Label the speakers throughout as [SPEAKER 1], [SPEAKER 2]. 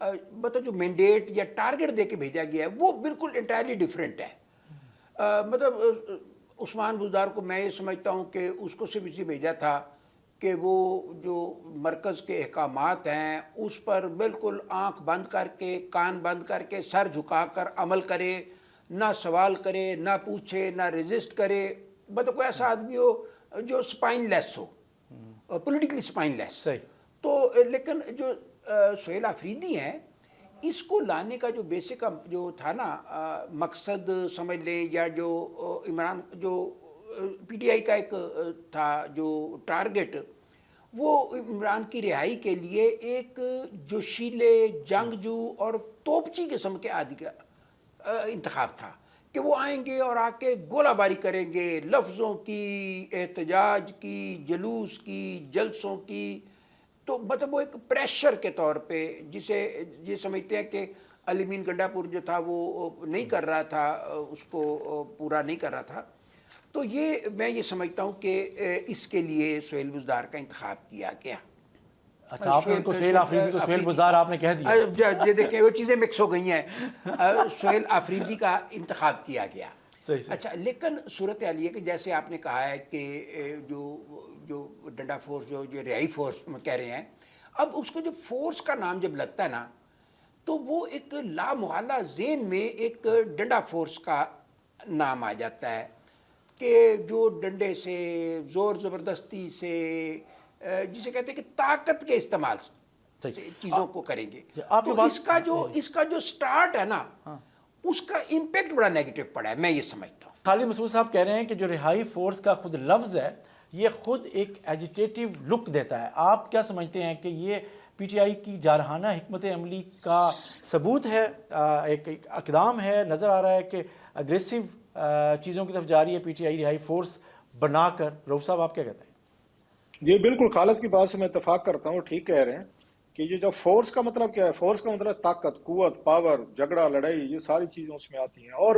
[SPEAKER 1] مطلب جو مینڈیٹ یا ٹارگٹ دے کے بھیجا گیا ہے وہ بالکل انٹائرلی ڈفرینٹ ہے. مطلب عثمان بزدار کو میں یہ سمجھتا ہوں کہ اس کو صرف اسی بھیجا تھا کہ وہ جو مرکز کے احکامات ہیں اس پر بالکل آنکھ بند کر کے کان بند کر کے سر جھکا کر عمل کرے, نہ سوال کرے, نہ پوچھے, نہ ریزسٹ کرے. مطلب کوئی ایسا آدمی ہو جو سپائن لیس ہو, پولیٹیکلی سپائن لیس.
[SPEAKER 2] صحیح.
[SPEAKER 1] تو لیکن جو سہیل آفریدی ہیں, اس کو لانے کا جو بیسک جو تھا نا مقصد سمجھ لیں, یا جو عمران جو پی ٹی آئی کا ایک تھا جو ٹارگٹ, وہ عمران کی رہائی کے لیے ایک جوشیلے, جنگجو اور توپچی قسم کے آدمی کا انتخاب تھا کہ وہ آئیں گے اور آ کے گولہ باری کریں گے, لفظوں کی, احتجاج کی, جلوس کی, جلسوں کی. تو مطلب وہ ایک پریشر کے طور پہ جسے یہ سمجھتے ہیں کہ علی مین گنڈا پور جو تھا وہ نہیں کر رہا تھا, اس کو پورا نہیں کر رہا تھا. تو یہ میں یہ سمجھتا ہوں کہ اس کے لیے سہیل بزدار کا انتخاب کیا گیا.
[SPEAKER 2] اچھا, آپ نے ان کو سہیل آفریدی کو سہیل بزدار آپ نے کہہ دیا.
[SPEAKER 1] یہ دیکھیں وہ چیزیں مکس ہو گئی ہیں. سہیل آفریدی کا انتخاب کیا گیا. اچھا, لیکن صورتحال یہ کہ جیسے آپ نے کہا ہے کہ جو ڈنڈا فورس جو رہائی فورس کہہ رہے ہیں, اب اس کو جو فورس کا نام جب لگتا ہے نا تو وہ ایک لامحالہ ذہن میں ایک ڈنڈا فورس کا نام آ جاتا ہے کہ جو ڈنڈے سے, زور زبردستی سے, جسے کہتے ہیں کہ طاقت کے استعمال سے چیزوں کو کریں گے. تو اس کا جو سٹارٹ ہے نا اس کا امپیکٹ بڑا نیگیٹو پڑا ہے, میں یہ سمجھتا ہوں.
[SPEAKER 2] خالد مسعود صاحب کہہ رہے ہیں کہ جو رہائی فورس کا خود لفظ ہے یہ خود ایک ایجیٹیٹو لک دیتا ہے. آپ کیا سمجھتے ہیں کہ یہ پی ٹی آئی کی جارحانہ حکمت عملی کا ثبوت ہے, ایک اقدام ہے, نظر آ رہا ہے کہ اگریسو چیزوں کی طرف جا رہی ہے پی ٹی آئی رہائی فورس بنا کر؟ رؤف صاحب آپ کیا کہتے ہیں؟
[SPEAKER 3] جی بالکل, خالد کی بات سے میں اتفاق کرتا ہوں, ٹھیک کہہ رہے ہیں کہ یہ جو فورس کا مطلب کیا ہے, فورس کا مطلب طاقت, قوت, پاور, جھگڑا, لڑائی, یہ ساری چیزیں اس میں آتی ہیں. اور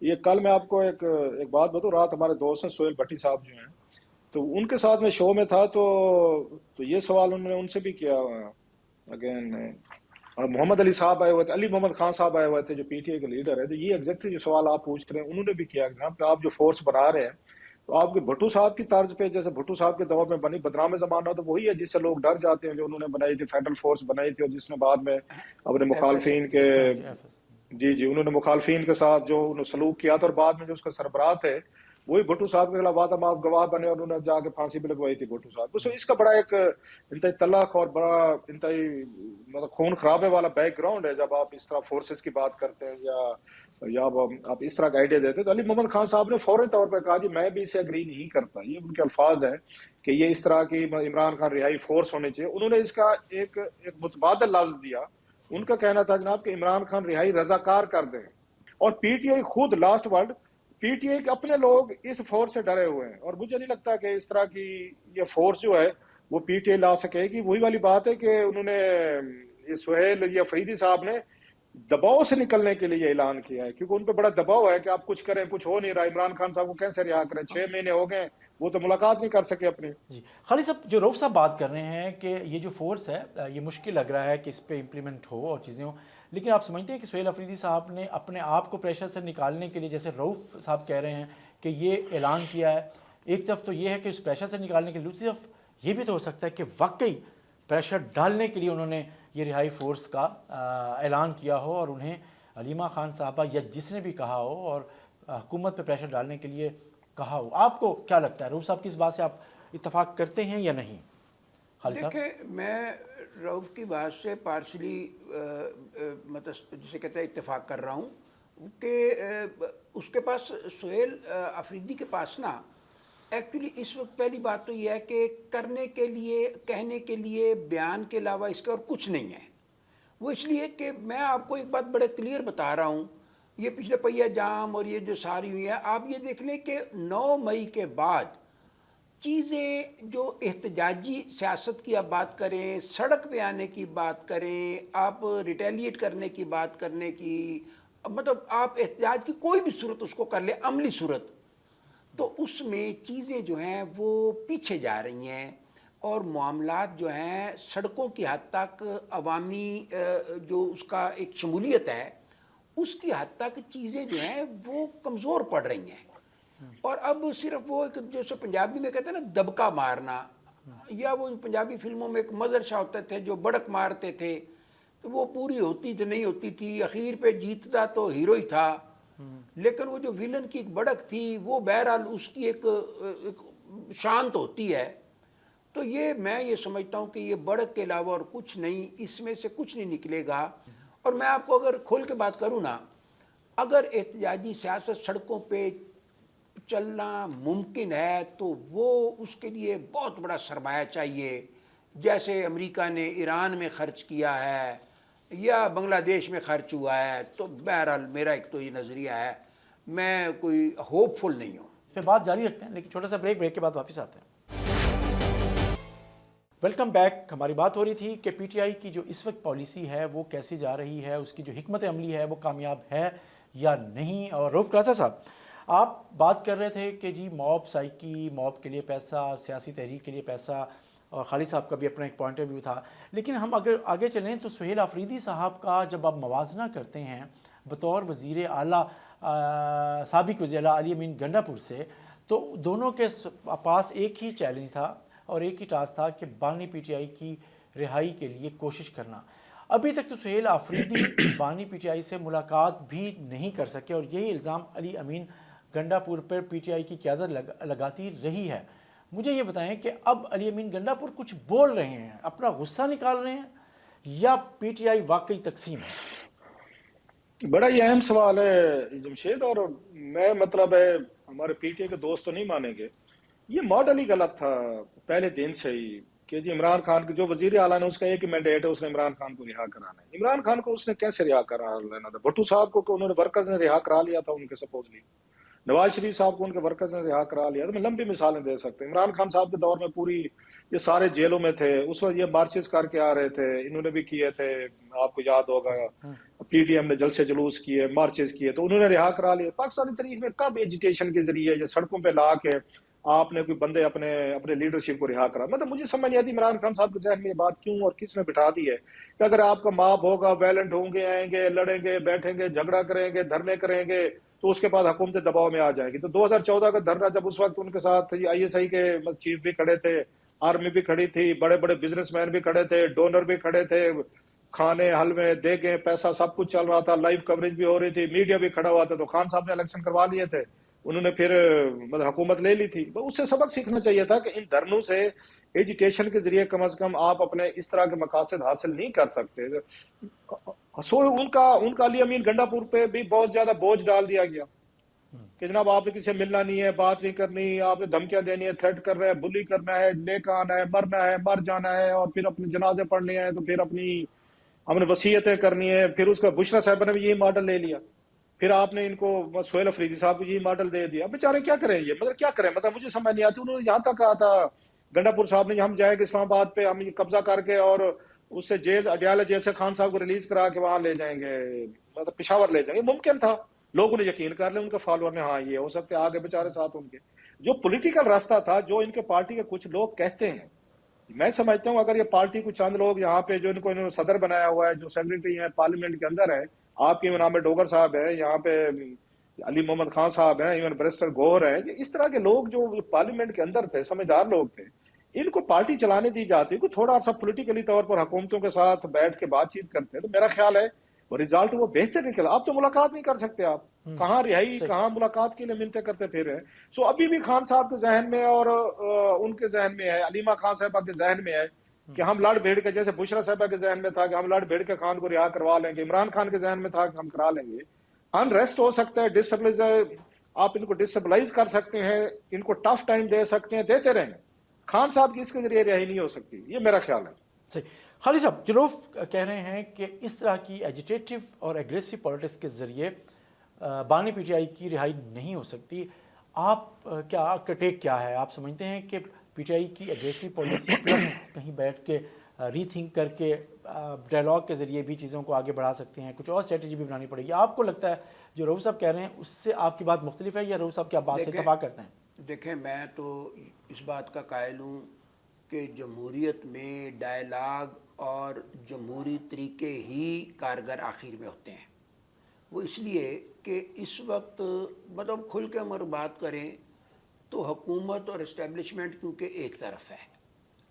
[SPEAKER 3] یہ کل میں آپ کو ایک بات بتاؤں, رات ہمارے دوست ہیں سہیل بھٹی صاحب جو ہیں, تو ان کے ساتھ میں شو میں تھا تو یہ سوال انہوں نے ان سے بھی کیا. اگین محمد علی صاحب آئے ہوئے تھے, علی محمد خان صاحب آئے ہوئے تھے جو پی ٹی آئی کے لیڈر ہے, تو یہ ایگزیکٹلی جو سوال آپ پوچھ رہے ہیں انہوں نے بھی کیا جناب کہ آپ جو فورس بنا رہے ہیں تو آپ کے بھٹو صاحب کی طرز پہ, جیسے بھٹو صاحب کے دور میں بنی بدنام زمانہ, تو وہی ہے جس سے لوگ ڈر جاتے ہیں, جو انہوں نے بنائی تھی فیڈرل فورس بنائی تھی, اور جس نے بعد میں اپنے مخالفین کے جی انہوں نے مخالفین کے ساتھ جو انہوں نے سلوک کیا تھا, اور بعد میں جو اس کے سربراہ تھے وہی بھٹو صاحب کے خلاف وعدہ آپ گواہ بنے, اور انہوں نے جا کے پھانسی بھی لگوائی تھی بھٹو صاحب کو. اس کا بڑا ایک انتہائی تلخ اور بڑا انتہائی مطلب خون خرابے والا بیک گراؤنڈ ہے جب آپ اس طرح فورسز کی بات کرتے ہیں یا آپ اس طرح کا آئیڈیا دیتے. تو علی محمد خان صاحب نے فوراً طور پہ کہا جی میں بھی اسے اگری نہیں کرتا, یہ ان کے الفاظ ہیں کہ یہ اس طرح کی عمران خان رہائی فورس ہونی چاہیے. انہوں نے اس کا ایک متبادل لفظ دیا. ان کا کہنا تھا جناب کہ عمران خان رہائی رضاکار کر دیں, اور پی ٹی آئی خود last word P T I کے اپنے لوگ اس فورس سے ڈرے ہوئے ہیں, اور مجھے نہیں لگتا کہ اس طرح کی یہ فورس جو ہے وہ پی ٹی آئی لا سکے گی. وہی والی بات ہے کہ انہوں نے سہیل یا فریدی صاحب نے دباؤ سے نکلنے کے لیے اعلان کیا ہے, کیونکہ ان پہ بڑا دباؤ ہے کہ آپ کچھ کریں, کچھ ہو نہیں رہا. عمران خان صاحب کو کیسے رہا کریں, 6 مہینے ہو گئے, وہ تو ملاقات نہیں کر سکے اپنی.
[SPEAKER 2] جی خالد صاحب, جو رؤف صاحب بات کر رہے ہیں کہ یہ جو فورس ہے یہ مشکل لگ رہا ہے کہ اس پہ امپلیمنٹ ہو اور چیزیں ہوں, لیکن آپ سمجھتے ہیں کہ سہیل آفریدی صاحب نے اپنے آپ کو پریشر سے نکالنے کے لیے, جیسے رؤف صاحب کہہ رہے ہیں کہ یہ اعلان کیا ہے, ایک طرف تو یہ ہے کہ اس پریشر سے نکالنے کے لیے, دوسری طرف یہ بھی تو ہو سکتا ہے کہ واقعی پریشر ڈالنے کے لیے انہوں نے یہ رہائی فورس کا اعلان کیا ہو, اور انہیں علیمہ خان صاحبہ یا جس نے بھی کہا ہو اور حکومت پہ پریشر ڈالنے کے لیے کہا ہو. آپ کو کیا لگتا ہے رؤف صاحب کی اس بات سے آپ اتفاق کرتے ہیں یا نہیں؟ خالد صاحب
[SPEAKER 1] دیکھیں, میں رؤف کی بات سے پارشلی مطلب جسے کہتے ہیں اتفاق کر رہا ہوں کہ اس کے پاس سہیل آفریدی کے پاس نا ایکچولی اس وقت پہلی بات تو یہ ہے کہ کرنے کے لیے, کہنے کے لیے, بیان کے علاوہ اس کے اور کچھ نہیں ہے. وہ اس لیے کہ میں آپ کو ایک بات بڑے کلیئر بتا رہا ہوں, یہ پچھلے پہیہ جام اور یہ جو ساری ہوئی ہیں, آپ یہ دیکھ لیں کہ 9 مئی کے بعد چیزیں جو احتجاجی سیاست کی آپ بات کریں, سڑک پہ آنے کی بات کریں, آپ ریٹیلیٹ کرنے کی بات کرنے کی, مطلب آپ احتجاج کی کوئی بھی صورت اس کو کر لیں, عملی صورت, تو اس میں چیزیں جو ہیں وہ پیچھے جا رہی ہیں. اور معاملات جو ہیں سڑکوں کی حد تک عوامی جو اس کا ایک شمولیت ہے اس کی حد تک چیزیں جو ہیں وہ کمزور پڑ رہی ہیں. اور اب صرف وہ ایک جیسے پنجابی میں کہتے ہیں نا دبکا مارنا، یا وہ پنجابی فلموں میں ایک مظہر شاہ ہوتے تھے جو بڑک مارتے تھے تو وہ پوری ہوتی تو نہیں ہوتی تھی، اخیر پہ جیتتا تو ہیرو ہی تھا، لیکن وہ جو ویلن کی ایک بڑک تھی وہ بہرحال اس کی ایک شانت ہوتی ہے. تو یہ میں یہ سمجھتا ہوں کہ یہ بڑک کے علاوہ اور کچھ نہیں، اس میں سے کچھ نہیں نکلے گا. اور میں آپ کو اگر کھول کے بات کروں نا، اگر احتجاجی سیاست سڑکوں پہ چلنا ممکن ہے تو وہ اس کے لیے بہت بڑا سرمایہ چاہیے، جیسے امریکہ نے ایران میں خرچ کیا ہے یا بنگلہ دیش میں خرچ ہوا ہے. تو بہرحال میرا ایک تو یہ نظریہ ہے، میں کوئی ہوپ فل نہیں ہوں.
[SPEAKER 2] پھر بات جاری رکھتے ہیں لیکن چھوٹا سا بریک کے بعد واپس آتے ہیں. Welcome back. ہماری بات ہو رہی تھی کہ پی ٹی آئی کی جو اس وقت پالیسی ہے وہ کیسی جا رہی ہے، اس کی جو حکمت عملی ہے وہ کامیاب ہے یا نہیں. اور رؤف کلاسا صاحب، آپ بات کر رہے تھے کہ جی موب سائیکی، موب کے لیے پیسہ، سیاسی تحریک کے لیے پیسہ، اور خالد صاحب کا بھی اپنا ایک پوائنٹ آف ویو تھا. لیکن ہم اگر آگے چلیں تو سہیل آفریدی صاحب کا جب آپ موازنہ کرتے ہیں بطور وزیر اعلیٰ، سابق وزیر اعلیٰ علی امین گنڈا پور سے، تو دونوں کے پاس ایک ہی چیلنج تھا اور ایک ہی ٹاسک تھا کہ بانی پی ٹی آئی کی رہائی کے لیے کوشش کرنا. ابھی تک تو سہیل آفریدی بانی پی ٹی آئی سے ملاقات بھی نہیں کر سکے، اور یہی الزام علی امین گنڈا پور پر پی ٹی آئی کی قیادت لگاتی رہی ہے. مجھے یہ بتائیں کہ اب علی امین گنڈا پور کچھ بول رہے ہیں، اپنا غصہ نکال رہے ہیں، یا پی ٹی آئی واقعی تقسیم ہے؟
[SPEAKER 3] بڑا ہی اہم سوال ہے جمشید، اور میں مطلب ہے ہمارے پی ٹی آئی کے دوست تو نہیں مانیں گے، یہ ماڈل ہی غلط تھا پہلے دن سے ہی کہ جی عمران خان کے جو وزیر اعلیٰ نے اس کا ایک ہی مینڈیٹ ہے، اس نے عمران خان کو رہا کرانا ہے. عمران خان کو اس نے کیسے رہا کرا لینا تھا؟ بھٹو صاحب کو انہوں نے ورکرز نے رہا کرا لیا تھا ان کے سپوزلی، نواز شریف صاحب کو ان کے ورکرز نے رہا کرا لیا. تو میں لمبی مثالیں دے سکتے ہیں. عمران خان صاحب کے دور میں پوری یہ سارے جیلوں میں تھے، اس وقت یہ مارچز کر کے آ رہے تھے، انہوں نے بھی کیے تھے، آپ کو یاد ہوگا پی ٹی ایم نے جلسے جلوس کیے، مارچز کیے، تو انہوں نے رہا کرا لیا. پاکستانی تاریخ میں کب ایجیٹیشن کے ذریعے یا سڑکوں پہ لا کے آپ نے کوئی بندے اپنے لیڈرشپ کو رہا کرا؟ مطلب مجھے سمجھ نہیں آتی عمران خان صاحب کے ذہن میں یہ بات کیوں اور کس نے بٹھا دی ہے کہ اگر آپ کا ماب ہوگا، ویلنٹ ہوں گے، آئیں گے، لڑیں گے، بیٹھیں گے، جھگڑا کریں گے، دھرنے کریں گے، تو اس کے بعد حکومت دباؤ میں آ جائیں گی. تو 2014 کا دھرنا جب اس وقت ان کے ساتھ آئی ایس آئی کے چیف بھی کھڑے تھے، آرمی بھی کھڑی تھی، بڑے بڑے بزنس مین بھی کھڑے تھے، ڈونر بھی کھڑے تھے، کھانے حلوے دیگیں پیسہ سب کچھ چل رہا تھا، لائیو کوریج بھی ہو رہی تھی، میڈیا بھی کھڑا ہوا تھا. تو خان صاحب نے الیکشن کروا لیے تھے، انہوں نے پھر مطلب حکومت لے لی تھی. اس سے سبق سیکھنا چاہیے تھا کہ ان دھرنوں سے ایجیٹیشن کے ذریعے کم از کم آپ اپنے اس طرح کے مقاصد حاصل نہیں کر سکتے. سو ان کا علی امین گنڈا پور پہ بھی بہت زیادہ بوجھ ڈال دیا گیا کہ جناب آپ نے کسی سے ملنا نہیں ہے، بات نہیں کرنی، آپ نے دھمکیاں دینی ہے، تھریٹ کر رہے ہیں، بلی کرنا ہے، لے کے آنا ہے، مرنا ہے، مر جانا ہے، اور پھر اپنے جنازے پڑھنے ہیں، تو پھر اپنی ہم نے وصیتیں کرنی ہے. پھر اس کا بشرا صاحبہ نے بھی یہی ماڈل لے لیا، پھر آپ نے ان کو سہیل افریدی صاحب کو یہی ماڈل دے دیا. بیچارے کیا کریں، یہ مطلب کیا کریں، مطلب مجھے سمجھ نہیں آتی. انہوں نے یہاں تک کہا تھا گنڈا پور صاحب نے ہم جائیں گے اسلام آباد پہ، ہم قبضہ کر کے اور اس سے جیل اڈیالہ جیل سے خان صاحب کو ریلیز کرا کے وہاں لے جائیں گے، مطلب پشاور لے جائیں گے. ممکن تھا، لوگوں نے یقین کر لیا، ان کے فالوور نے، ہاں یہ ہو سکتے، آگے بیچارے ساتھ ان کے جو پولیٹیکل راستہ تھا، جو ان کے پارٹی کے کچھ لوگ کہتے ہیں. میں سمجھتا ہوں اگر یہ پارٹی کو چند لوگ یہاں پہ جو انہوں نے صدر بنایا ہوا ہے، جو سیکرٹری ہیں پارلیمنٹ کے اندر ہے، آپ کے نام ڈوگر صاحب ہے، یہاں پہ علی محمد خان صاحب ہیں، ایون برسٹر گور ہیں، اس طرح کے لوگ جو پارلیمنٹ کے اندر تھے، سمجھدار لوگ تھے، ان کو پارٹی چلانے دی جاتی، کوئی تھوڑا سا پولیٹیکلی طور پر حکومتوں کے ساتھ بیٹھ کے بات چیت کرتے ہیں، تو میرا خیال ہے وہ رزلٹ وہ بہتر نکلا. آپ تو ملاقات نہیں کر سکتے، آپ کہاں رہائی، کہاں ملاقات کے لیے منتیں کرتے پھر ہیں. سو ابھی بھی خان صاحب کے ذہن میں اور ان کے ذہن میں ہے، علیمہ خان صاحبہ کے ذہن میں ہے کہ ہم لڑ بھیڑ کے، جیسے بشرا صاحبہ کے ذہن میں تھا کہ ہم لڑ بھیڑ کے خان کو رہا کروا لیں گے، عمران خان کے ذہن میں تھا کہ ہم کرا لیں گے. انریسٹ ہو سکتا ہے، ڈسٹربلائز، آپ ان کو ڈسٹربلائز کر سکتے ہیں، ان کو ٹف ٹائم دے سکتے ہیں، دیتے رہیں. خان صاحب کی اس کے ذریعے رہائی نہیں ہو سکتی، یہ میرا خیال ہے.
[SPEAKER 2] صحیح. خالد صاحب، جروف کہہ رہے ہیں کہ اس طرح کی ایجیٹیٹو اور ایگریسو پالیٹکس کے ذریعے بانی پی ٹی آئی کی رہائی نہیں ہو سکتی. آپ کیا کا ٹیک کیا ہے؟ آپ سمجھتے ہیں کہ پی ٹی آئی کی ایگریسو پالیسی پلس کہیں بیٹھ کے ری تھنک کر کے ڈائلاگ کے ذریعے بھی چیزوں کو آگے بڑھا سکتے ہیں، کچھ اور اسٹریٹجی بھی بنانی پڑے گی؟ آپ کو لگتا ہے جو رؤوف صاحب کہہ رہے ہیں اس سے آپ کی بات مختلف ہے، یا رؤوف صاحب کیا بات سے اتفاق کرتے ہیں؟
[SPEAKER 1] دیکھیں میں تو اس بات کا قائل ہوں کہ جمہوریت میں ڈائلاگ اور جمہوری طریقے ہی کارگر آخر میں ہوتے ہیں. وہ اس لیے کہ اس وقت مطلب کھل کے اگر بات کریں تو حکومت اور اسٹیبلشمنٹ کیونکہ ایک طرف ہے.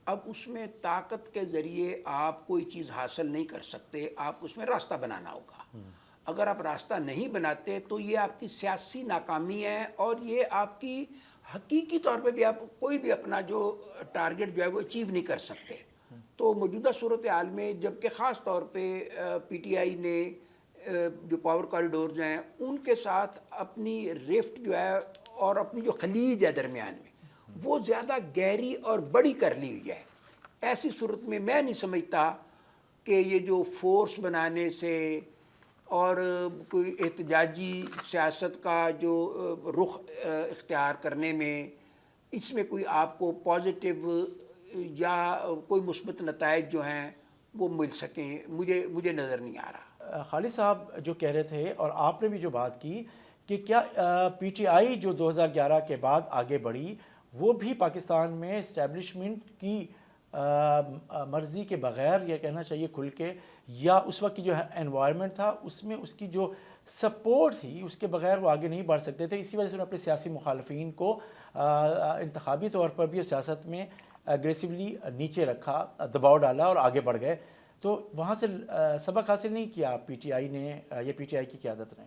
[SPEAKER 1] اب اس میں طاقت کے ذریعے آپ کوئی چیز حاصل نہیں کر سکتے, آپ اس میں راستہ بنانا ہوگا. اگر آپ راستہ نہیں بناتے تو یہ آپ کی سیاسی ناکامی ہے, اور یہ آپ کی حقیقی طور پہ بھی آپ کوئی بھی اپنا جو ٹارگٹ جو ہے وہ اچیو نہیں کر سکتے. تو موجودہ صورتحال میں جبکہ خاص طور پہ پی ٹی آئی نے جو پاور کوریڈورز ہیں ان کے ساتھ اپنی ریفٹ جو ہے اور اپنی جو خلیج ہے درمیان میں وہ زیادہ گہری اور بڑی کر لی ہوئی ہے. ایسی صورت میں میں نہیں سمجھتا کہ یہ جو فورس بنانے سے اور کوئی احتجاجی سیاست کا جو رخ اختیار کرنے میں اس میں کوئی آپ کو پازیٹیو یا کوئی مثبت نتائج جو ہیں وہ مل سکیں, مجھے نظر نہیں آ رہا.
[SPEAKER 2] خالد صاحب جو کہہ رہے تھے اور آپ نے بھی جو بات کی کہ کیا پی ٹی آئی جو 2011 کے بعد آگے بڑھی وہ بھی پاکستان میں اسٹیبلشمنٹ کی مرضی کے بغیر, یہ کہنا چاہیے کھل کے, یا اس وقت کی جو انوائرمنٹ تھا اس میں اس کی جو سپورٹ تھی اس کے بغیر وہ آگے نہیں بڑھ سکتے تھے. اسی وجہ سے انہوں نے اپنے سیاسی مخالفین کو انتخابی طور پر بھی سیاست میں اگریسولی نیچے رکھا, دباؤ ڈالا اور آگے بڑھ گئے. تو وہاں سے سبق حاصل نہیں کیا پی ٹی آئی نے یا پی ٹی آئی کی قیادت نے؟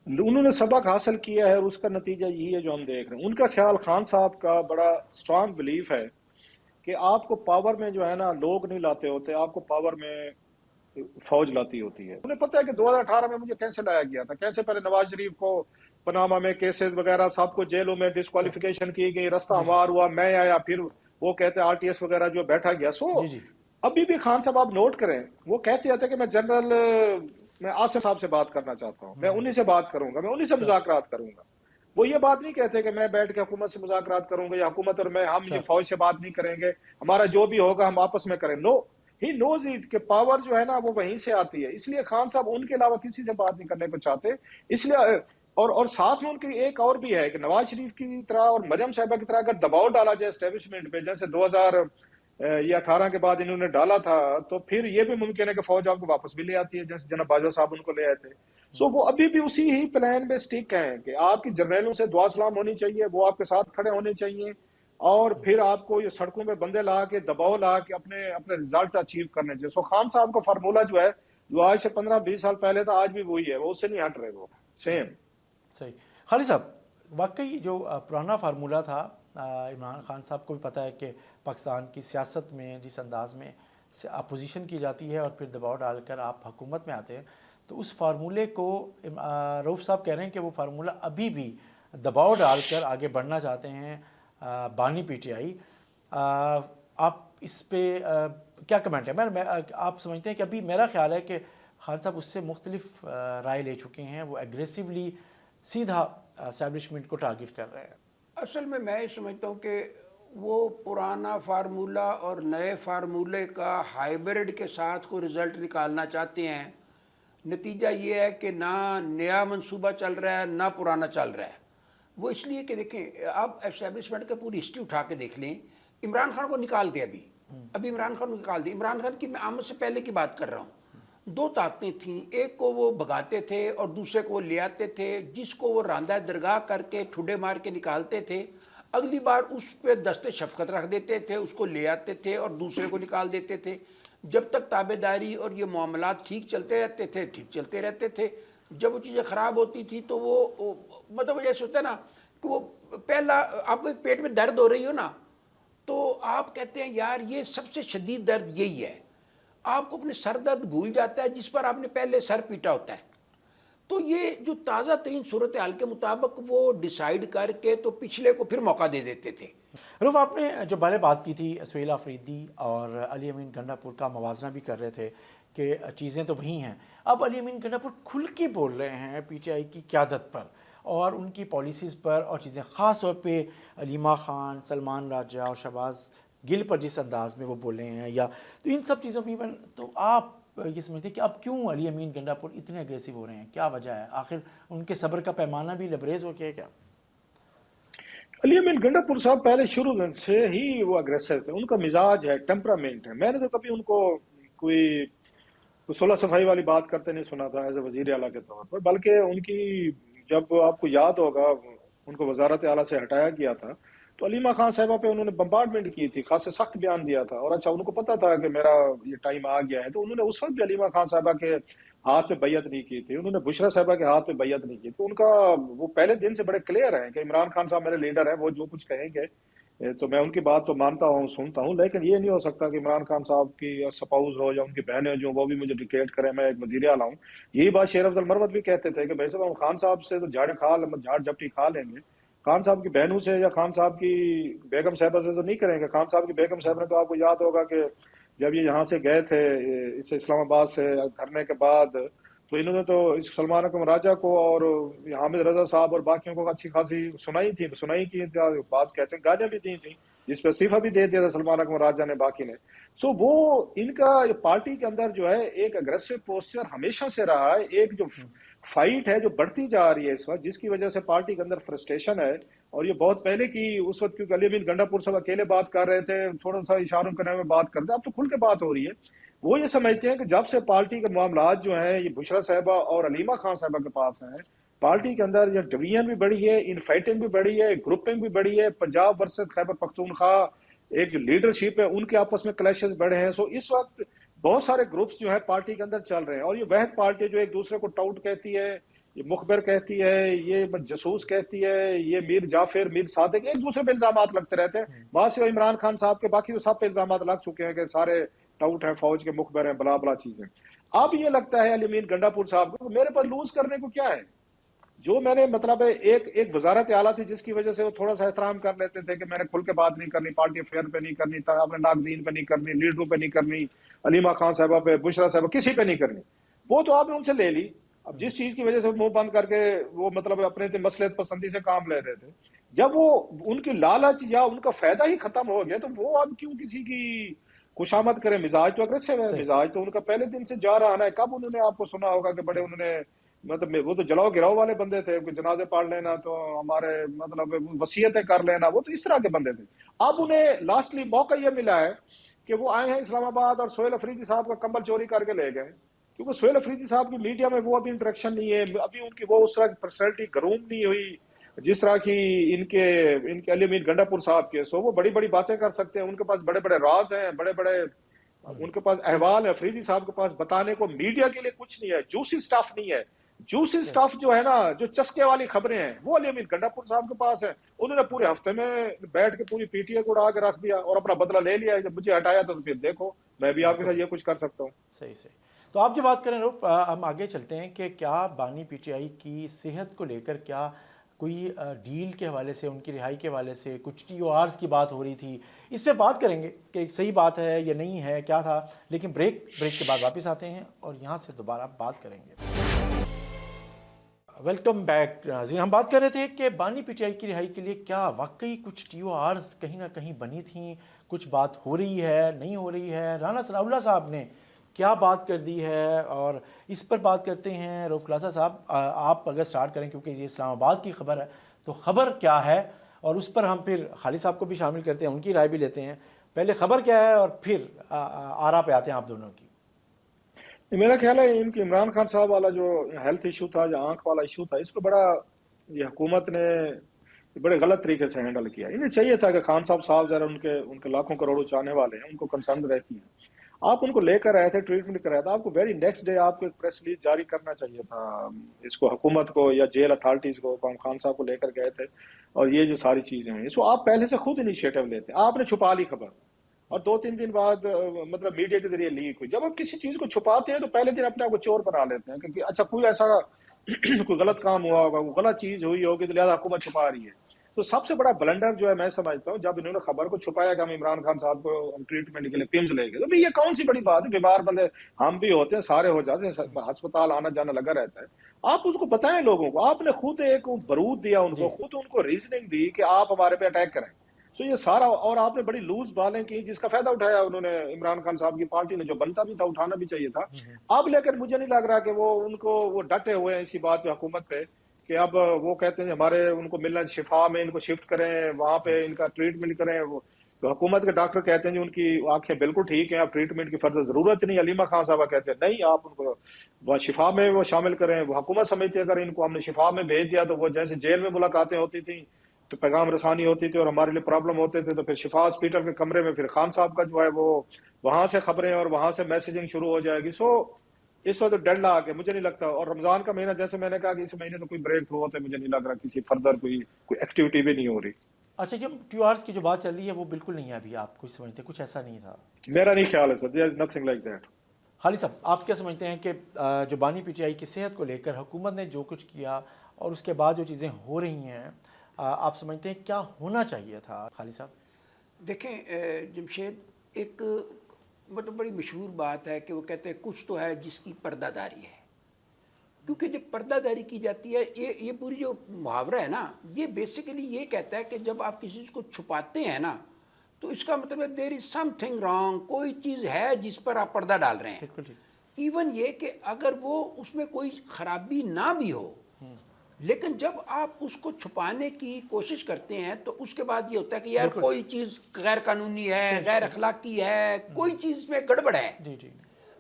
[SPEAKER 3] انہوں نے سبق حاصل کیا ہے اور اس کا نتیجہ یہی ہے جو ہم دیکھ رہے ہیں. ان کا خیال, خان صاحب کا بڑا اسٹرانگ بلیف ہے کہ آپ کو پاور میں جو ہے نا لوگ نہیں لاتے ہوتے, آپ کو پاور میں فوج لاتی ہوتی ہے. انہیں پتہ ہے کہ 2018 میں مجھے کیسے لایا گیا تھا, کیسے پہلے نواز شریف کو پناما میں کیسز وغیرہ سب کو جیلوں میں ڈسکوالیفیکیشن کی گئی, رستہ ہموار ہوا, میں آیا, پھر وہ کہتے آر ٹی ایس وغیرہ جو بیٹھا گیا. ابھی بھی خان صاحب آپ نوٹ کریں وہ کہتے تھے کہ میں جنرل میں آصف صاحب سے بات کرنا چاہتا ہوں, میں انہی سے بات کروں گا, میں انہی سے مذاکرات کروں گا. وہ یہ بات نہیں کہتے کہ میں بیٹھ کے حکومت سے مذاکرات کروں گا یا حکومت اور میں ہم یہ فوج سے بات نہیں کریں گے, ہمارا جو بھی ہوگا ہم آپس میں کریں. نو, ہی نوز اٹ کہ پاور جو ہے نا وہ وہیں سے آتی ہے. اس لیے خان صاحب ان کے علاوہ کسی سے بات نہیں کرنے کو چاہتے. اس لیے اور ساتھ میں ان کی ایک اور بھی ہے کہ نواز شریف کی طرح اور مریم صاحبہ کی طرح اگر دباؤ ڈالا جائے اسٹیبلشمنٹ پہ, جیسے 2018 کے بعد انہوں نے ڈالا تھا, تو پھر یہ بھی ممکن ہے کہ فوج آپ کو واپس بھی لے آتی ہے, جیسے جناب باجوہ صاحب ان کو لے آئے تھے. سو وہ ابھی بھی اسی ہی پلان پہ سٹک ہیں کہ آپ کی جرنیلوں سے دعا سلام ہونی چاہیے, وہ آپ کے ساتھ کھڑے ہونے چاہیے, اور پھر آپ کو یہ سڑکوں پہ بندے لا کے دباؤ لا کے اپنے رزلٹ اچیو کرنے چاہیے. سو خان صاحب کو فارمولہ جو ہے جو آج سے 15-20 سال پہلے تھا آج بھی وہی ہے, وہ اس سے نہیں ہٹ رہے, وہ سیم.
[SPEAKER 2] صحیح. خالد صاحب واقعی جو پرانا فارمولہ تھا, عمران خان صاحب کو بھی پتہ ہے کہ پاکستان کی سیاست میں جس انداز میں اپوزیشن کی جاتی ہے اور پھر دباؤ ڈال کر آپ حکومت میں آتے ہیں, تو اس فارمولے کو رؤف صاحب کہہ رہے ہیں کہ وہ فارمولہ ابھی بھی دباؤ ڈال کر آگے بڑھنا چاہتے ہیں بانی پی ٹی آئی. آپ اس پہ کیا کمنٹ ہے؟ آپ سمجھتے ہیں کہ ابھی میرا خیال ہے کہ خان صاحب اس سے مختلف رائے لے چکے ہیں, وہ ایگریسولی سیدھا اسٹیبلشمنٹ کو ٹارگٹ کر رہے ہیں.
[SPEAKER 1] اصل میں یہ سمجھتا ہوں کہ وہ پرانا فارمولہ اور نئے فارمولے کا ہائبرڈ کے ساتھ کوئی رزلٹ نکالنا چاہتے ہیں. نتیجہ یہ ہے کہ نہ نیا منصوبہ چل رہا ہے نہ پرانا چل رہا ہے. وہ اس لیے کہ دیکھیں آپ اسٹیبلشمنٹ کا پوری ہسٹری اٹھا کے دیکھ لیں, عمران خان کو نکال دیں, ابھی عمران خان کو نکال دیں. عمران خان کی میں آمد سے پہلے کی بات کر رہا ہوں. دو طاقتیں تھیں, ایک کو وہ بھگاتے تھے اور دوسرے کو وہ لے آتے تھے, جس کو وہ راندہ درگاہ کر کے ٹھڈے مار کے نکالتے تھے, اگلی بار اس پہ دست شفقت رکھ دیتے تھے, اس کو لے آتے تھے اور دوسرے کو نکال دیتے تھے. جب تک تابع داری اور یہ معاملات ٹھیک چلتے رہتے تھے ٹھیک چلتے رہتے تھے. جب وہ چیزیں خراب ہوتی تھی تو وہ مطلب جیسے ہوتا ہے نا کہ وہ پہلا آپ کو ایک پیٹ میں درد ہو رہی ہو نا, تو آپ کہتے ہیں یار یہ سب سے شدید درد یہی ہے. آپ کو اپنے سر درد بھول جاتا ہے جس پر آپ نے پہلے سر پیٹا ہوتا ہے. تو یہ جو تازہ ترین صورتحال کے مطابق وہ ڈیسائیڈ کر کے تو پچھلے کو پھر موقع دے دیتے تھے.
[SPEAKER 2] رؤف, آپ نے جو پہلے بات کی تھی سہیل آفریدی اور علی امین گنڈا پور کا موازنہ بھی کر رہے تھے کہ چیزیں تو وہی ہیں. اب علی امین گنڈا پور کھل کے بول رہے ہیں پی ٹی آئی کی قیادت پر اور ان کی پالیسیز پر اور چیزیں, خاص طور پہ علیمہ خان, سلمان راجہ اور شہباز گل پر جس انداز میں وہ بولے ہیں, یا تو ان سب چیزوں پہ تو آپ یہ سمجھتے ہیں کہ اب کیوں علی امین گنڈا پور اتنے اگریسو ہو رہے ہیں؟ کیا وجہ ہے؟ آخر ان کے صبر کا پیمانہ بھی لبریز ہو گیا کیا؟
[SPEAKER 3] علی امین گنڈاپور صاحب پہلے شروع سے ہی وہ اگریسو تھے. ان کا مزاج ہے, ٹیمپرامنٹ ہے. میں نے تو کبھی ان کو کوئی صلح صفائی والی بات کرتے نہیں سنا تھا ایز اے وزیر اعلیٰ کے طور پر, بلکہ ان کی جب آپ کو یاد ہوگا ان کو وزارت اعلیٰ سے ہٹایا گیا تھا تو علیمہ خان صاحبہ پہ انہوں نے بمبارڈمنٹ کی تھی, خاصے سخت بیان دیا تھا. اور اچھا ان کو پتا تھا کہ میرا یہ ٹائم آ گیا ہے, تو انہوں نے اس وقت بھی علیمہ خان صاحبہ کے ہاتھ پہ بیعت نہیں کی تھی, انہوں نے بشرا صاحبہ کے ہاتھ پہ بیعت نہیں کی. تو ان کا وہ پہلے دن سے بڑے کلیئر ہیں کہ عمران خان صاحب میرے لیڈر ہیں, وہ جو کچھ کہیں گے تو میں ان کی بات تو مانتا ہوں, سنتا ہوں, لیکن یہ نہیں ہو سکتا کہ عمران خان صاحب کی سپاؤز ہو یا ان کی بہنیں جو وہ بھی مجھے ڈکٹیٹ کریں, میں ایک وزیر اعلیٰ ہوں. یہی بات شیر افضل مروت بھی کہتے تھے کہ بھائی صاحب ہم خان صاحب سے تو جھاڑ جھپٹی کھا لیں گے, خان صاحب کی بہنوں سے یا خان صاحب کی بیگم صاحبہ سے تو نہیں کریں گے. خان صاحب کی بیگم صاحب نے تو آپ کو یاد ہوگا کہ جب یہ یہاں سے گئے تھے اس اسلام آباد سے دھرنے کے بعد, تو انہوں نے تو سلمان اکرم راجہ کو اور حامد رضا صاحب اور باقیوں کو اچھی خاصی سنائی کی بات کہتے ہیں گالیاں بھی دی تھیں, جس پہ استعفیٰ بھی دے دیا تھا سلمان اکرم راجہ نے, باقی نے. سو وہ ان کا پارٹی کے اندر جو ہے ایک اگریسو پوسچر ہمیشہ سے رہا ہے. ایک جو فائٹ ہے جو بڑھتی جا رہی ہے اس وقت, جس کی وجہ سے پارٹی کے اندر فرسٹریشن ہے, اور یہ بہت پہلے کی اس وقت, کیونکہ علی امین گنڈاپور صاحب اکیلے بات کر رہے تھے, تھوڑا سا اشاروں کرنے میں بات کرتے, اب تو کھل کے بات ہو رہی ہے. وہ یہ سمجھتے ہیں کہ جب سے پارٹی کے معاملات جو ہیں یہ بشرا صاحبہ اور علیمہ خان صاحبہ کے پاس ہیں, پارٹی کے اندر یہ ڈویژن بھی بڑھی ہے, ان فائٹنگ بھی بڑھی ہے, گروپنگ بھی بڑھی ہے, پنجاب ورسز خیبر پختونخوا ایک لیڈرشپ ہے, ان کے آپس میں کلیشز بڑھے ہیں. سو اس وقت بہت سارے گروپس جو ہے پارٹی کے اندر چل رہے ہیں, اور یہ وحد پارٹی جو ایک دوسرے کو ٹاؤٹ کہتی ہے, یہ مخبر کہتی ہے, یہ جاسوس کہتی ہے, یہ میر جعفر, میر صادق, ایک دوسرے پہ الزامات لگتے رہتے ہیں. وہاں سے عمران خان صاحب کے باقی تو سب پہ الزامات لگ چکے ہیں کہ سارے ٹاؤٹ ہیں, فوج کے مخبر ہیں, بلا بلا چیزیں. اب یہ لگتا ہے علی امین گنڈاپور صاحب کو میرے پر لوز کرنے کو کیا ہے, جو میں نے مطلب ایک وزارت اعلیٰ تھی جس کی وجہ سے وہ تھوڑا سا احترام کر لیتے تھے کہ میں نے کھل کے بات نہیں کرنی, پارٹی افیئر پہ نہیں کرنی, اپنے ناقدین پہ نہیں کرنی, لیڈروں پہ نہیں کرنی, علیمہ خان صاحبہ پہ, بشرا صاحبہ, کسی پہ نہیں کرنی. وہ تو آپ نے ان سے لے لی. اب جس چیز کی وجہ سے منہ بند کر کے وہ مطلب اپنے مصلحت پسندی سے کام لے رہے تھے, جب وہ ان کی لالچ یا ان کا فائدہ ہی ختم ہو گیا, تو وہ اب کیوں کسی کی خوشامد کریں. مزاج تو اگریسو ہے, مزاج تو ان کا پہلے دن سے جا رہا ہے. کب انہوں نے آپ کو سنا ہوگا کہ بڑے انہوں نے مطلب, وہ تو جلاؤ گراؤ والے بندے تھے, جنازے پڑھ لینا تو ہمارے مطلب وصیتیں کر لینا, وہ تو اس طرح کے بندے تھے. اب انہیں لاسٹلی موقع یہ ملا ہے کہ وہ آئے ہیں اسلام آباد اور سہیل افریدی صاحب کا کمبل چوری کر کے لے گئے, کیونکہ سہیل افریدی صاحب کی میڈیا میں وہ ابھی انٹریکشن نہیں ہے, ابھی ان کی وہ اس طرح کی پرسنالٹی گروم نہیں ہوئی جس طرح کی ان کے علی امین گنڈاپور صاحب کے. سو وہ بڑی بڑی باتیں کر سکتے ہیں, ان کے پاس بڑے بڑے راز ہیں, بڑے بڑے ان کے پاس احوال ہے. افریدی صاحب کے پاس بتانے کو میڈیا کے لیے کچھ نہیں ہے, جوسی سٹاف نہیں ہے. جوسی سٹاف جو ہے نا, جو چسکے والی خبریں ہیں, وہ علی امین گنڈاپور صاحب کے پاس ہیں. انہوں نے پورے ہفتے میں بیٹھ کے پوری پی ٹی اے کو اڑا کے رکھ دیا اور اپنا بدلہ لے لیا. جب مجھے ہٹایا تو پھر دیکھو میں بھی آپ کے ساتھ یہ کچھ کر سکتا ہوں.
[SPEAKER 2] صحیح. تو آپ جو بات کریں روف, ہم آگے چلتے ہیں کہ کیا بانی پی ٹی آئی کی صحت کو لے کر کیا کوئی ڈیل کے حوالے سے, ان کی رہائی کے حوالے سے کچھ ٹی او آرز کی بات ہو رہی تھی, اس پہ بات کریں گے کہ صحیح بات ہے یا نہیں ہے, کیا تھا. لیکن بریک کے بعد واپس آتے ہیں اور یہاں سے دوبارہ بات کریں گے. Welcome back. ہم بات کر رہے تھے کہ بانی پی ٹی آئی کی رہائی کے لیے کیا واقعی کچھ ٹی او آرز کہیں نہ کہیں بنی تھیں, کچھ بات ہو رہی ہے, نہیں ہو رہی ہے. رانا ثناء اللہ صاحب نے کیا بات کر دی ہے, اور اس پر بات کرتے ہیں. رؤف خلاصہ صاحب, آپ اگر سٹارٹ کریں, کیونکہ یہ اسلام آباد کی خبر ہے, تو خبر کیا ہے, اور اس پر ہم پھر خالد صاحب کو بھی شامل کرتے ہیں, ان کی رائے بھی لیتے ہیں. پہلے خبر کیا ہے اور پھر آرا پہ آتے ہیں آپ دونوں کی.
[SPEAKER 3] میرا خیال ہے ان کی عمران خان صاحب والا جو ہیلتھ ایشو تھا, جو آنکھ والا ایشو تھا, اس کو بڑا یہ حکومت نے بڑے غلط طریقے سے ہینڈل کیا. انہیں چاہیے تھا کہ خان صاحب ذرا ان کے لاکھوں کروڑوں چاہنے والے ہیں, ان کو کنسرن رہتی ہیں, آپ ان کو لے کر آئے تھے, ٹریٹمنٹ کرایا تھا, آپ کو ویری نیکسٹ ڈے آپ کو ایک پریس ریلیز جاری کرنا چاہیے تھا اس کو, حکومت کو یا جیل اتھارٹیز کو. خان صاحب کو لے کر گئے تھے اور یہ جو ساری چیزیں ہیں, اس کو آپ پہلے سے خود انیشیٹو لیتے. آپ نے چھپا لی خبر, اور 2-3 دن بعد مطلب میڈیا کے ذریعے لیک ہوئی. جب آپ کسی چیز کو چھپاتے ہیں تو پہلے دن اپنے آپ کو چور بنا لیتے ہیں کہ اچھا کوئی ایسا کوئی غلط کام ہوا ہوگا, غلط چیز ہوئی ہوگی, تو لہٰذا حکومت چھپا رہی ہے. تو سب سے بڑا بلنڈر جو ہے میں سمجھتا ہوں, جب انہوں نے خبر کو چھپایا کہ ہم عمران خان صاحب کو ٹریٹمنٹ کے لیے پیمز لے گئے, تو یہ کون سی بڑی بات ہے, بیمار بندے ہم بھی ہوتے ہیں, سارے ہو جاتے ہیں, ہسپتال آنا جانا لگا رہتا ہے. آپ اس کو بتائیں لوگوں کو, آپ نے خود ایک برود دیا ان کو, خود ان کو ریزننگ دی کہ آپ ہمارے پہ اٹیک کریں. سو یہ سارا, اور آپ نے بڑی لوز بالیں کی جس کا فائدہ اٹھایا انہوں نے, عمران خان صاحب کی پارٹی نے, جو بنتا بھی تھا اٹھانا بھی چاہیے تھا. اب لیکن مجھے نہیں لگ رہا کہ وہ ان کو وہ ڈٹے ہوئے ہیں اسی بات پہ حکومت پہ کہ اب وہ کہتے ہیں ہمارے ان کو ملنا شفا میں ان کو شفٹ کریں، وہاں پہ ان کا ٹریٹمنٹ کریں. وہ تو حکومت کے ڈاکٹر کہتے ہیں ان کی آنکھیں بالکل ٹھیک ہیں، اب ٹریٹمنٹ کی فرض ضرورت نہیں. علیمہ خان صاحبہ کہتے ہیں نہیں، آپ ان کو وہ شفا میں وہ شامل کریں. وہ حکومت سمجھتی ہے اگر ان کو ہم نے شفا میں بھیج دیا تو وہ جیسے جیل میں ملاقاتیں ہوتی تھیں تو پیغام رسانی ہوتی تھی اور ہمارے لیے پرابلم ہوتے تھے، تو پھر شفا ہاسپٹل کے کمرے میں پھر خان صاحب کا جو ہے وہ وہاں سے خبریں اور وہاں سے میسیجنگ شروع ہو جائے گی. اس وقت ڈر لا کے مجھے نہیں لگتا. اور رمضان کا مہینہ جیسے میں نے کہا کہ اس مہینے تو کوئی بریک تھرو ہوتا ہے، مجھے نہیں لگ رہا کسی فردر کوئی ایکٹیویٹی بھی نہیں ہو رہی.
[SPEAKER 2] اچھا، جو 2 hours کی جو بات چل رہی ہے وہ بالکل نہیں ہے ابھی، آپ کچھ سمجھتے ہیں کچھ ایسا نہیں تھا؟
[SPEAKER 3] میرا نہیں خیال ہے سر، دیر از نتھنگ لائک دیٹ.
[SPEAKER 2] خالد صاحب، آپ کیا سمجھتے ہیں کہ جو بانی پی ٹی آئی کی صحت کو لے کر حکومت نے جو کچھ کیا اور اس کے بعد جو چیزیں ہو رہی ہیں، آپ سمجھتے ہیں کیا ہونا چاہیے تھا؟ خالد صاحب
[SPEAKER 1] دیکھیں جمشید، ایک مطلب بڑی مشہور بات ہے کہ وہ کہتے ہیں کچھ تو ہے جس کی پردہ داری ہے. کیونکہ جب پردہ داری کی جاتی ہے، یہ پوری جو محاورہ ہے نا، یہ بیسیکلی یہ کہتا ہے کہ جب آپ کسی چیز کو چھپاتے ہیں نا تو اس کا مطلب ہے دیر از سم تھنگ رانگ، کوئی چیز ہے جس پر آپ پردہ ڈال رہے ہیں.
[SPEAKER 2] بالکل ٹھیک.
[SPEAKER 1] ایون یہ کہ اگر وہ اس میں کوئی خرابی نہ بھی ہو، لیکن جب آپ اس کو چھپانے کی کوشش کرتے ہیں تو اس کے بعد یہ ہوتا ہے کہ یار
[SPEAKER 2] بالکل.
[SPEAKER 1] کوئی چیز غیر قانونی ہے، غیر اخلاقی ہے، کوئی چیز اس میں گڑبڑ ہے.
[SPEAKER 2] جی جی.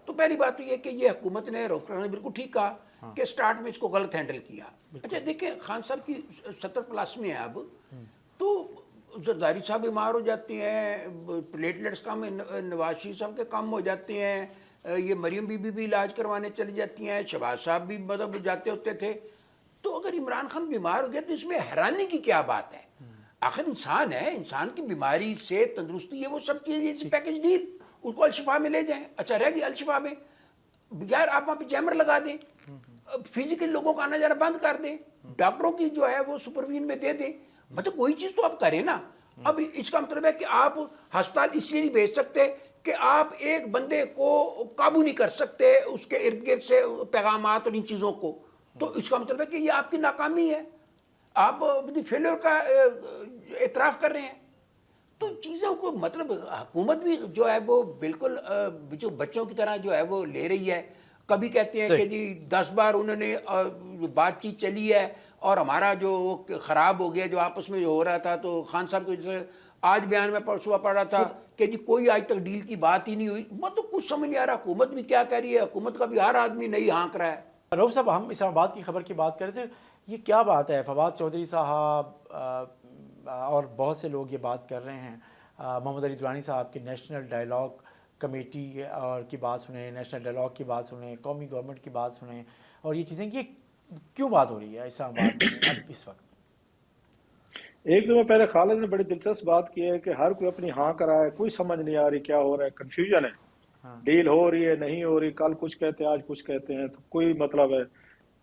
[SPEAKER 1] تو پہلی بات تو یہ کہ یہ حکومت نے نے بالکل ٹھیک کہا کہ سٹارٹ میں اس کو غلط ہینڈل کیا. اچھا دیکھیں، خان صاحب کی 70+ میں ہے اب، تو زرداری صاحب بیمار ہو جاتے ہیں، پلیٹلیٹس کم، نواز شریف صاحب کے کم ہو جاتے ہیں، یہ مریم بی بی بھی علاج کروانے چلی جاتی ہیں، شہباز صاحب بھی مطلب جاتے ہوتے تھے. تو اگر عمران خان بیمار ہو گیا تو اس میں حیرانی کی کیا بات ہے؟ آخر انسان ہے، انسان کی بیماری سے تندرستی ہے، وہ سب چیزیں پیکج ڈیل، اس کو الشفا میں لے جائیں. اچھا رہ گئی الشفا میں، یار آپ وہاں پہ جیمر لگا دیں، فزیکل لوگوں کا آنا جانا بند کر دیں، ڈاکٹروں کی جو ہے وہ سپرویژن میں دے دیں. مطلب کوئی چیز تو آپ کریں نا. اب اس کا مطلب ہے کہ آپ ہسپتال اس لیے نہیں بھیج سکتے کہ آپ ایک بندے کو قابو نہیں کر سکتے اس کے ارد گرد سے پیغامات اور ان چیزوں کو، تو اس کا مطلب ہے کہ یہ آپ کی ناکامی ہے، آپ اپنی فیلئر کا اعتراف کر رہے ہیں. تو چیزوں کو مطلب حکومت بھی جو ہے وہ بالکل جو بچوں کی طرح جو ہے وہ لے رہی ہے. کبھی کہتے ہیں کہ جی 10 بار انہوں نے بات چیت چلی ہے اور ہمارا جو خراب ہو گیا جو آپس میں جو ہو رہا تھا. تو خان صاحب کو جیسے آج بیان میں صبح پڑھ رہا تھا کہ جی کوئی آج تک ڈیل کی بات ہی نہیں ہوئی. مطلب کچھ سمجھ نہیں آ رہا حکومت بھی کیا کہہ رہی ہے، حکومت کا بھی ہر آدمی نہیں ہانک رہا ہے.
[SPEAKER 2] رؤف صاحب، ہم اسلام آباد کی خبر کی بات کر رہے تھے، یہ کیا بات ہے؟ فواد چودھری صاحب اور بہت سے لوگ یہ بات کر رہے ہیں، محمد علی درانی صاحب کی نیشنل ڈائیلاگ کمیٹی اور کی بات سنیں، نیشنل ڈائیلاگ کی بات سنیں، قومی گورنمنٹ کی بات سنیں، اور یہ چیزیں یہ کیوں بات ہو رہی ہے اسلام آباد میں اب اس وقت؟
[SPEAKER 3] ایک دو میں پہلے خالد نے بڑی دلچسپ بات کی ہے کہ ہر کوئی اپنی ہاں کرا ہے، کوئی سمجھ نہیں آ رہی کیا ہو رہا ہے، کنفیوژن ہے. ڈیل ہو رہی ہے، نہیں ہو رہی، کل کچھ کہتے ہیں آج کچھ کہتے ہیں، تو کوئی مطلب ہے.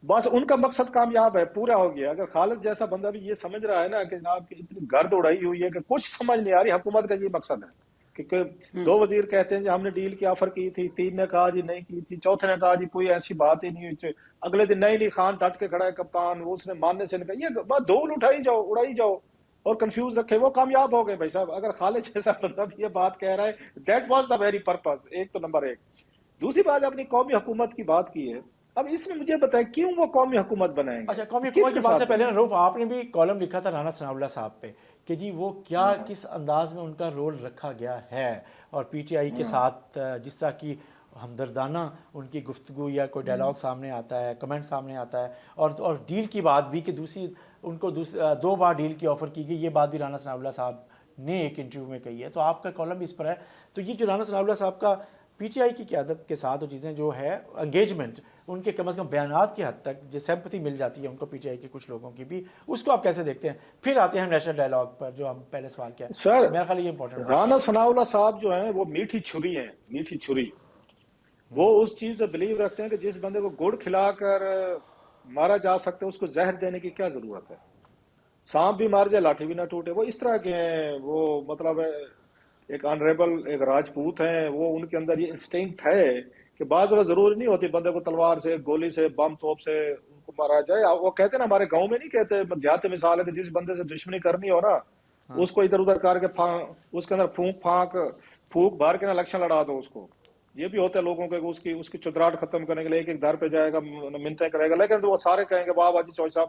[SPEAKER 3] بس ان کا مقصد کامیاب ہے، پورا ہو گیا. اگر خالد جیسا بندہ بھی یہ سمجھ رہا ہے نا کہ جناب کی اتنی گرد اڑائی ہوئی ہے کہ کچھ سمجھ نہیں آ رہی، حکومت کا یہ مقصد ہے. کیونکہ 2 وزیر کہتے ہیں جی ہم نے ڈیل کی آفر کی تھی، 3 نے کہا جی نہیں کی تھی، چوتھے نے کہا جی کوئی ایسی بات ہی نہیں ہوئی، اگلے دن نہیں خان ڈٹ کے کھڑا ہے کپتان، وہ اس نے ماننے سے نکلا. یہ بس دھول اٹھائی جاؤ، اڑائی جاؤ اور کنفیوز رکھے، وہ کامیاب ہو گئے بھائی صاحب. اگر خالد جیسا بندہ بھی یہ بات کہہ رہا ہے، that was the very purpose. ایک تو نمبر 1. دوسری بات، اپنی قومی حکومت کی بات کی ہے. اب اس میں مجھے بتائیں کیوں وہ قومی حکومت بنائیں گے؟
[SPEAKER 2] اچھا، قومی
[SPEAKER 3] کس
[SPEAKER 2] حکومت کی
[SPEAKER 3] کے
[SPEAKER 2] بات سے
[SPEAKER 3] ساتھ
[SPEAKER 2] پہلے
[SPEAKER 3] بنائیں گے؟
[SPEAKER 2] رؤف، آپ نے بھی کالم لکھا تھا رانا ثناء اللہ صاحب پہ کہ جی وہ کیا کس انداز میں ان کا رول رکھا گیا ہے، اور پی ٹی آئی کے ساتھ جس طرح کی ہمدردانہ ان کی گفتگو یا کوئی ڈائلاگ سامنے آتا ہے، کمنٹ سامنے آتا ہے، اور ڈیل کی بات بھی کہ ان کو 2 بار ڈیل کی آفر کی گئی، یہ بات بھی رانا ثناء اللہ صاحب نے ایک انٹرویو میں کہی ہے. تو آپ کا کالم بھی اس پر ہے. تو یہ جو رانا ثناء اللہ صاحب کا پی ٹی آئی کی قیادت کے ساتھ وہ چیزیں جو ہے انگیجمنٹ، ان کے کم از کم بیانات کی حد تک جو سمپتھی مل جاتی ہے ان کو پی ٹی آئی کے کچھ لوگوں کی بھی، اس کو آپ کیسے دیکھتے ہیں؟ پھر آتے ہیں ہم نیشنل ڈائیلاگ پر جو ہم پہلے سوال کیا.
[SPEAKER 3] سر،
[SPEAKER 2] میرا خیال یہ امپورٹنٹ
[SPEAKER 3] رانا ثناء اللہ صاحب جو ہیں وہ میٹھی چھری ہیں، میٹھی چھری. وہ اس چیز سے بلیو رکھتے ہیں کہ جس بندے کو گڑ کھلا کر مارا جا سکتا ہے اس کو زہر دینے کی کیا ضرورت ہے. سانپ بھی مار جائے لاٹھی بھی نہ ٹوٹے. وہ اس طرح کے ہیں. وہ مطلب ہے ایک آنریبل، ایک راجپوت ہیں. وہ ان کے اندر یہ انسٹنکٹ ہے کہ بعض وقت ضروری نہیں ہوتی بندے کو تلوار سے، گولی سے، بم توپ سے ان کو مارا جائے. وہ کہتے ہیں نا، ہمارے گاؤں میں نہیں کہتے، دیہات مثال ہے کہ جس بندے سے دشمنی کرنی ہو نا اس کو ادھر ادھر کر کے اس کے اندر پھونک بھر کے نا الیکشن لڑا دو اس کو. یہ بھی ہوتا ہے لوگوں کے، اس کی چدراہٹ ختم کرنے کے لیے ایک ایک در پہ جائے گا، منتیں کرے گا، لیکن وہ سارے کہیں گے واہ واہ جی چوہدری صاحب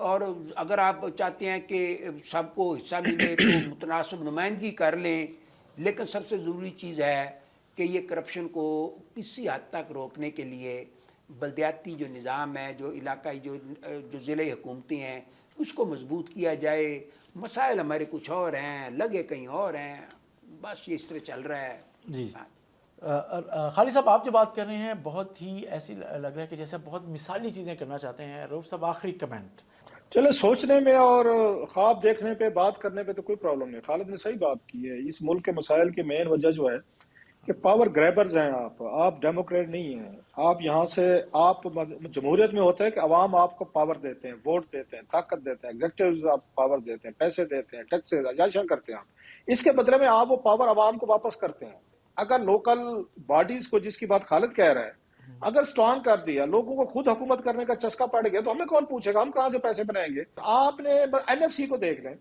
[SPEAKER 1] اور اگر آپ چاہتے ہیں کہ سب کو حصہ ملے تو متناسب نمائندگی کر لیں، لیکن سب سے ضروری چیز ہے کہ یہ کرپشن کو کسی حد تک روکنے کے لیے بلدیاتی جو نظام ہے، جو علاقائی جو ضلعی حکومتیں ہیں، اس کو مضبوط کیا جائے۔ مسائل ہمارے کچھ اور ہیں، لگے کہیں اور ہیں، بس یہ اس طرح چل رہا ہے۔
[SPEAKER 2] جی خالد صاحب، آپ جو بات کر رہے ہیں بہت ہی ایسی لگ رہا ہے کہ جیسے بہت مثالی چیزیں کرنا چاہتے ہیں۔ روف صاحب، آخری کمنٹ۔
[SPEAKER 3] چلے سوچنے میں اور خواب دیکھنے پہ، بات کرنے پہ تو کوئی پرابلم نہیں۔ خالد نے صحیح بات کی ہے۔ اس ملک کے مسائل کی مین وجہ جو ہے کہ پاور گریبرز ہیں آپ ڈیموکریٹ نہیں ہیں۔ آپ یہاں سے، آپ جمہوریت میں ہوتا ہے کہ عوام آپ کو پاور دیتے ہیں، ووٹ دیتے ہیں، طاقت دیتے ہیں، ایگزیکٹیوز آپ پاور دیتے ہیں، پیسے دیتے ہیں، ٹیکسز عیاشیاں کرتے ہیں آپ۔ اس کے بدلے میں آپ وہ پاور عوام کو واپس کرتے ہیں۔ اگر لوکل باڈیز کو، جس کی بات خالد کہہ رہا ہے، اگر سٹرانگ کر دیا، لوگوں کو خود حکومت کرنے کا چسکا پڑ گیا، تو ہمیں کون پوچھے گا، ہم کہاں سے پیسے بنائیں گے؟ آپ نے این ایف سی کو دیکھ لیں،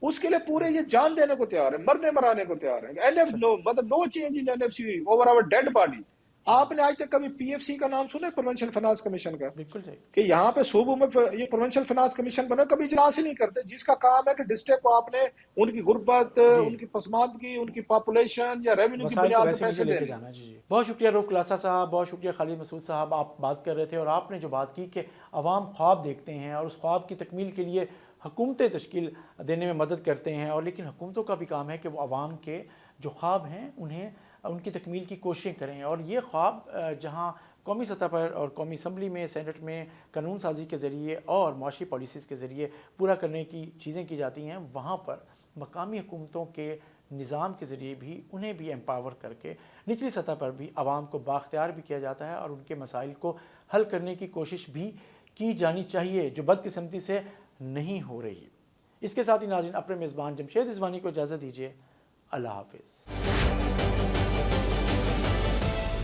[SPEAKER 3] اس کے لیے پورے یہ جان دینے کو تیار ہے، مرنے مرانے کو تیار ہے۔ این ایف مطلب no change in N F C over hour dead body. آپ نے آج تک کبھی پی ایف سی کا نام سنا ہے، پروونشل فائنانس کمیشن کا؟
[SPEAKER 2] بالکل صحیح۔
[SPEAKER 3] کہ یہاں پہ صوبوں میں یہ پروونشل فائنانس کمیشن بنا، کبھی اجلاس ہی نہیں کرتے، جس کا کام ہے کہ ڈسٹرکٹ کو آپ نے ان کی غربت،
[SPEAKER 2] جی،
[SPEAKER 3] ان کی پسماندگی، ان کی پاپولیشن یا ریونیو کی
[SPEAKER 2] مسائل کو
[SPEAKER 3] بنیاد
[SPEAKER 2] ویسے
[SPEAKER 3] پہ
[SPEAKER 2] نیچے
[SPEAKER 3] پیسے
[SPEAKER 2] لے کے
[SPEAKER 3] دینے۔
[SPEAKER 2] جانا۔ جی جی، بہت شکریہ روف کلاسا صاحب، بہت شکریہ خالد مسعود صاحب۔ آپ بات کر رہے تھے اور آپ نے جو بات کی کہ عوام خواب دیکھتے ہیں اور اس خواب کی تکمیل کے لیے حکومتیں تشکیل دینے میں مدد کرتے ہیں، اور لیکن حکومتوں کا بھی کام ہے کہ وہ عوام کے جو خواب ہیں انہیں ان کی تکمیل کی کوششیں کریں، اور یہ خواب جہاں قومی سطح پر اور قومی اسمبلی میں، سینٹ میں قانون سازی کے ذریعے اور معاشی پالیسیز کے ذریعے پورا کرنے کی چیزیں کی جاتی ہیں، وہاں پر مقامی حکومتوں کے نظام کے ذریعے بھی انہیں بھی امپاور کر کے نچلی سطح پر بھی عوام کو بااختیار بھی کیا جاتا ہے، اور ان کے مسائل کو حل کرنے کی کوشش بھی کی جانی چاہیے، جو بدقسمتی سے نہیں ہو رہی۔ اس کے ساتھ ہی ناظرین، اپنے میزبان جمشید رضوانی کو اجازت دیجیے۔ اللہ حافظ۔